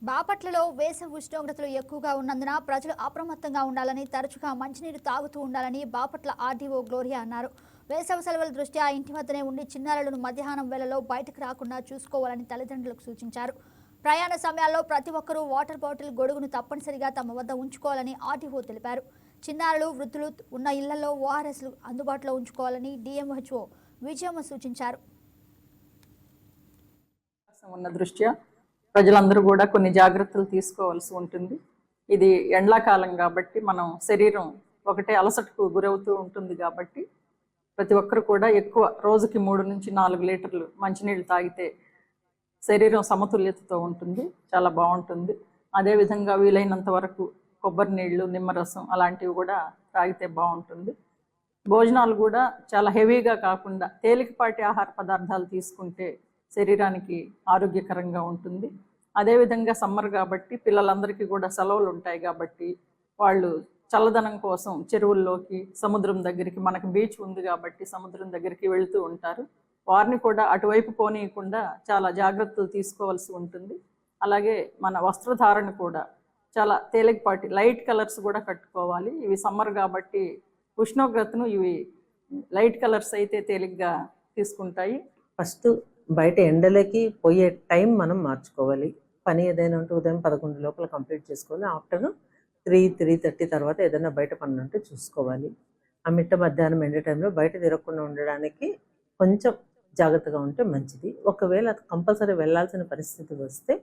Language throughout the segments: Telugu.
బాపట్లలో వేసవి ఉష్ణోగ్రతలు ఎక్కువగా ఉన్నందున ప్రజలు అప్రమత్తంగా ఉండాలని, తరచుగా మంచినీరు తాగుతూ ఉండాలని బాపట్ల ఆర్డీఓ గ్లోరియా అన్నారు. వేసవి సెలవుల దృష్ట్యా ఇంటి వద్దనే ఉండి చిన్నారులను మధ్యాహ్నం వేళలో బయటకు రాకుండా చూసుకోవాలని తల్లిదండ్రులకు సూచించారు. ప్రయాణ సమయాల్లో ప్రతి ఒక్కరూ వాటర్ బాటిల్, గొడుగును తప్పనిసరిగా తమ వద్ద ఉంచుకోవాలని ఆర్డీఓ తెలిపారు. చిన్నారులు, వృద్ధులు ఉన్న ఇళ్లలో ఓఆర్ఎస్లు అందుబాటులో ఉంచుకోవాలని డిఎంహెచ్ఓ విజయమ్మ సూచించారు. ఉన్న దృష్ట్యా ప్రజలందరూ కూడా కొన్ని జాగ్రత్తలు తీసుకోవాల్సి ఉంటుంది. ఇది ఎండాకాలం కాబట్టి మనం శరీరం ఒకటే అలసటకు గురవుతూ ఉంటుంది కాబట్టి ప్రతి ఒక్కరు కూడా ఎక్కువ రోజుకి 3 నుంచి 4 లీటర్లు మంచినీళ్ళు తాగితే శరీరం సమతుల్యతతో ఉంటుంది, చాలా బాగుంటుంది. అదేవిధంగా వీలైనంత వరకు కొబ్బరి నీళ్ళు, నిమ్మరసం అలాంటివి కూడా తాగితే బాగుంటుంది. భోజనాలు కూడా చాలా హెవీగా కాకుండా తేలికపాటి ఆహార పదార్థాలు తీసుకుంటే శరీరానికి ఆరోగ్యకరంగా ఉంటుంది. అదేవిధంగా సమ్మర్ కాబట్టి పిల్లలందరికీ కూడా సెలవులు ఉంటాయి కాబట్టి వాళ్ళు చల్లదనం కోసం చెరువుల్లోకి, సముద్రం దగ్గరికి, మనకు బీచ్ ఉంది కాబట్టి సముద్రం దగ్గరికి వెళుతూ ఉంటారు. వారిని కూడా అటువైపు పోనీయకుండా చాలా జాగ్రత్తలు తీసుకోవాల్సి ఉంటుంది. అలాగే మన వస్త్రధారణ కూడా చాలా తేలికపాటి లైట్ కలర్స్ కూడా కట్టుకోవాలి. ఇవి సమ్మర్ కాబట్టి ఉష్ణోగ్రతను ఇవి లైట్ కలర్స్ అయితే తేలిగ్గా తీసుకుంటాయి. ఫస్ట్ బయట ఎండలకి పోయే టైం మనం మార్చుకోవాలి. పని ఏదైనా ఉంటే ఉదయం 11 లోపల కంప్లీట్ చేసుకోవాలి. ఆఫ్టర్నూన్ 3-3:30 తర్వాత ఏదైనా బయట పని ఉంటే చూసుకోవాలి. ఆ మిట్ట మధ్యాహ్నం ఎండే టైంలో బయట తిరగకుండా ఉండడానికి కొంచెం జాగ్రత్తగా ఉంటే మంచిది. ఒకవేళ అది కంపల్సరీ వెళ్ళాల్సిన పరిస్థితి వస్తే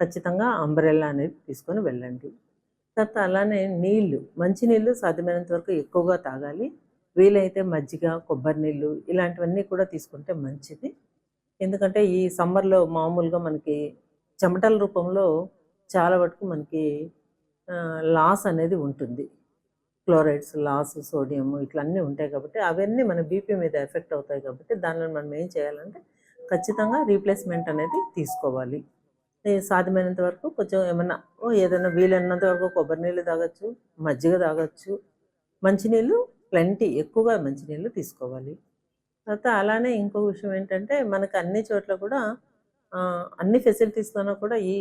ఖచ్చితంగా అంబ్రెల్లా అనేది తీసుకొని వెళ్ళండి. తర్వాత అలానే నీళ్ళు, మంచినీళ్ళు సాధ్యమైనంత వరకు ఎక్కువగా తాగాలి. వీలైతే మజ్జిగ, కొబ్బరి నీళ్ళు ఇలాంటివన్నీ కూడా తీసుకుంటే మంచిది. ఎందుకంటే ఈ సమ్మర్లో మామూలుగా మనకి చెమటల రూపంలో చాలా వరకు మనకి లాస్ అనేది ఉంటుంది. క్లోరైడ్స్ లాస్, సోడియం ఇట్లన్నీ ఉంటాయి కాబట్టి అవన్నీ మన బీపీ మీద ఎఫెక్ట్ అవుతాయి కాబట్టి దానిలో మనం ఏం చేయాలంటే ఖచ్చితంగా రీప్లేస్మెంట్ అనేది తీసుకోవాలి. సాధ్యమైనంత వరకు కొంచెం ఏదైనా వీలైనంత వరకు కొబ్బరి నీళ్ళు తాగొచ్చు, మజ్జిగ తాగొచ్చు. మంచినీళ్ళు ప్లెంటీ ఎక్కువగా మంచినీళ్ళు తీసుకోవాలి. తర్వాత అలానే ఇంకో విషయం ఏంటంటే మనకు అన్ని చోట్ల కూడా అన్ని ఫెసిలిటీస్తోనూ కూడా ఈ